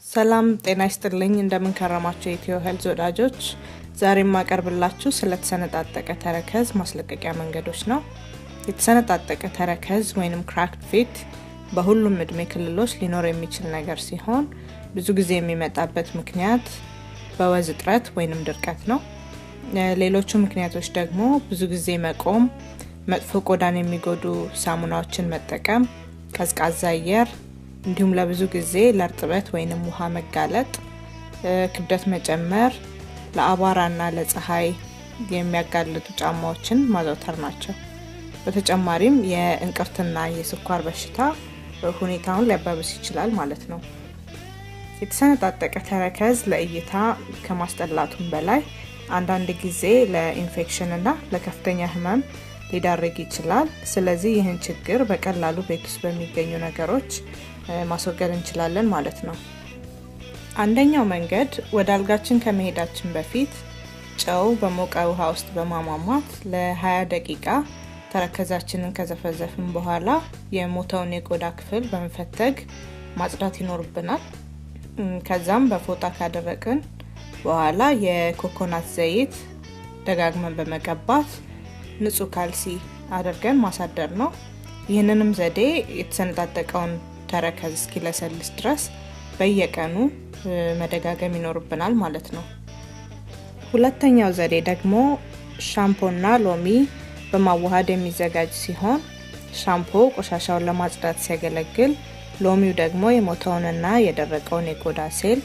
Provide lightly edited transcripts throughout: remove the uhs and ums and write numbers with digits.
ሰላም ጤና ይስጥልኝ እንደምን ከረማችሁ ኢትዮ ሄልዝ ወዳጆች ዛሬ ማቀርብላችሁ ስለተሰነጣጠቀ ተረከዝ ማስለቀቂያ መንገዶች ነው። የተሰነጣጠቀ ተረከዝ ወይንም cracked feet በሁሉም እድሜ ክልሎች ሊኖር የሚችል ነገር ሲሆን ብዙ ጊዜ የሚመጣበት ምክንያት በወዝ እጥረት ወይንም ድርቀት ነው። ሌሎቹ ምክንያቶች ደግሞ ብዙ ጊዜ መቆም፣ መጥፎ ቆዳን የሚጎዱ ሳሙናዎችን መጠቀም፣ ቀዝቃዛ አየር እንዲሁም ለብዙ ጊዜ ለርጥበት ወይንም ውሃ መጋለጥ፣ ክብደት መጨመር፣ ለአቧራና ለፀሐይ የሚያጋልጡ ጫማዎችን ማዘውተር ናቸው። በተጨማሪም የእንቅርትና የስኳር በሽታ ሁኔታውን ሊያባብስ ይችላል ማለት ነው። የተሰነጣጠቀ ተረከዝ ለእይታ ከማስጠላቱም በላይ አንዳንድ ጊዜ ለኢንፌክሽን እና ለከፍተኛ ህመም ሊዳርግ ይችላል። ስለዚህ ይህን ችግር በቀላሉ ቤት ውስጥ በሚገኙ ነገሮች ማስወገድ እንችላለን ማለት ነው። አንደኛው መንገድ ወደ አልጋችን ከመሄዳችን በፊት ጨው በሞቀ ውሃ ውስጥ በማሟሟት ለ20 ደቂቃ ተረከዛችንን ከዘፈዘፍን በኋላ የሞተውን የቆዳ ክፍል በመፈተግ ማጽዳት ይኖርብናል። ከዛም በፎጣ ካደረቅን በኋላ የኮኮናት ዘይት ደጋግመን በመቀባት ንጹህ ካልሲ አድርገን ማሳደር ነው። ይህንንም ዘዴ የተሰነጣጠቀውን ተረከዝ እስኪለሰልስ ድረስ በየቀኑ መደጋገም ይኖርብናል ማለት ነው። ሁለተኛው ዘዴ ደግሞ ሻምፖና ሎሚ በማዋሃድ የሚዘጋጅ ሲሆን ሻምፖ ቆሻሻውን ለማጽዳት ሲያገለግል፣ ሎሚው ደግሞ የሞተውንና የደረቀውን የቆዳ ሴል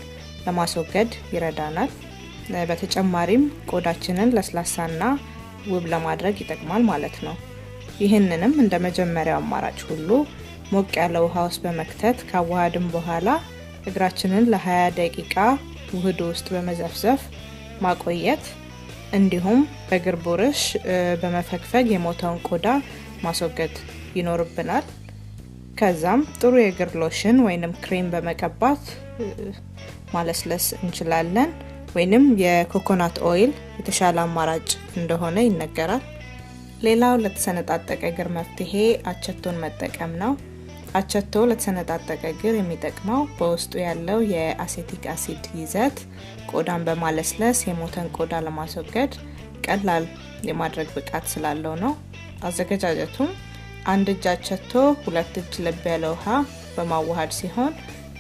ለማስወገድ ይረዳናል። በተጨማሪም ቆዳችንን ለስላሳና ውብ ለማድረግ ይጠቅማል ማለት ነው። ይህንንም እንደ መጀመሪያው አማራጭ ሁሉ ሞቅ ያለ ውሃ ውስጥ በመክተት ካዋሃድን በኋላ እግራችንን ለ20 ደቂቃ ውህዱ ውስጥ በመዘፍዘፍ ማቆየት፣ እንዲሁም በእግር ብሩሽ በመፈግፈግ የሞተውን ቆዳ ማስወገድ ይኖርብናል። ከዛም ጥሩ የእግር ሎሽን ወይንም ክሬም በመቀባት ማለስለስ እንችላለን። ወይንም የኮኮናት ኦይል የተሻለ አማራጭ እንደሆነ ይነገራል። ሌላው ለተሰነጣጠቀ እግር መፍትሄ አቸቶን መጠቀም ነው። አቸቶ ለተሰነጣጠቀ እግር የሚጠቅመው በውስጡ ያለው የአሴቲክ አሲድ ይዘት ቆዳን በማለስለስ የሞተን ቆዳ ለማስወገድ ቀላል የማድረግ ብቃት ስላለው ነው። አዘገጃጀቱም 1 እጅ አቸቶ 2 እጅ ለብ ያለ ውሃ በማዋሃድ ሲሆን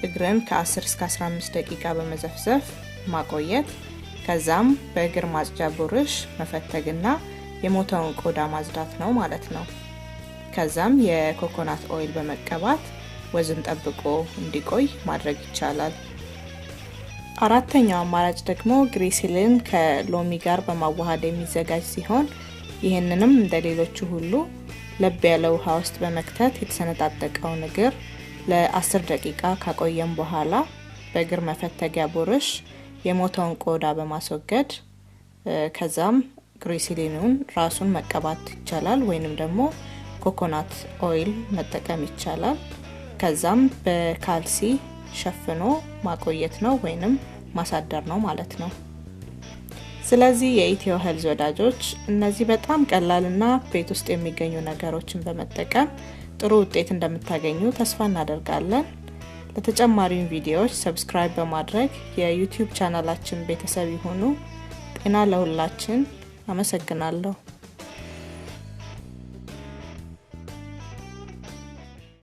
እግርን ከ10 እስከ 15 ደቂቃ በመዘፍዘፍ ማቆየት፣ ከዛም በእግር ማጽጃ ብሩሽ መፈተግና የሞተውን ቆዳ ማጽዳት ነው ማለት ነው። ከዛም የኮኮናት ኦይል በመቀባት ወዝን ጠብቆ እንዲቆይ ማድረግ ይቻላል። አራተኛው አማራጭ ደግሞ ግሪሲሊን ከሎሚ ጋር በማዋሃድ የሚዘጋጅ ሲሆን ይህንንም እንደሌሎቹ ሁሉ ለብ ያለ ውሃ ውስጥ በመክተት የተሰነጣጠቀውን እግር ለ10 ደቂቃ ካቆየን በኋላ በእግር መፈተጊያ ብሩሽ የሞተውን ቆዳ በማስወገድ ከዛም ግሪሲሊኑን ራሱን መቀባት ይቻላል ወይንም ደግሞ ኮኮናት ኦይል መጠቀም ይቻላል። ከዛም በካልሲ ሸፍኖ ማቆየት ነው ወይንም ማሳደር ነው ማለት ነው። ስለዚህ የኢትዮ ሄልዝ ወዳጆች እነዚህ በጣም ቀላልና ቤት ውስጥ የሚገኙ ነገሮችን በመጠቀም ጥሩ ውጤት እንደምታገኙ ተስፋ እናደርጋለን። ለተጨማሪ ቪዲዮዎች ሰብስክራይብ በማድረግ የዩቲዩብ ቻናላችን ቤተሰብ ይሁኑ። ጤና ለሁላችን። አመሰግናለሁ።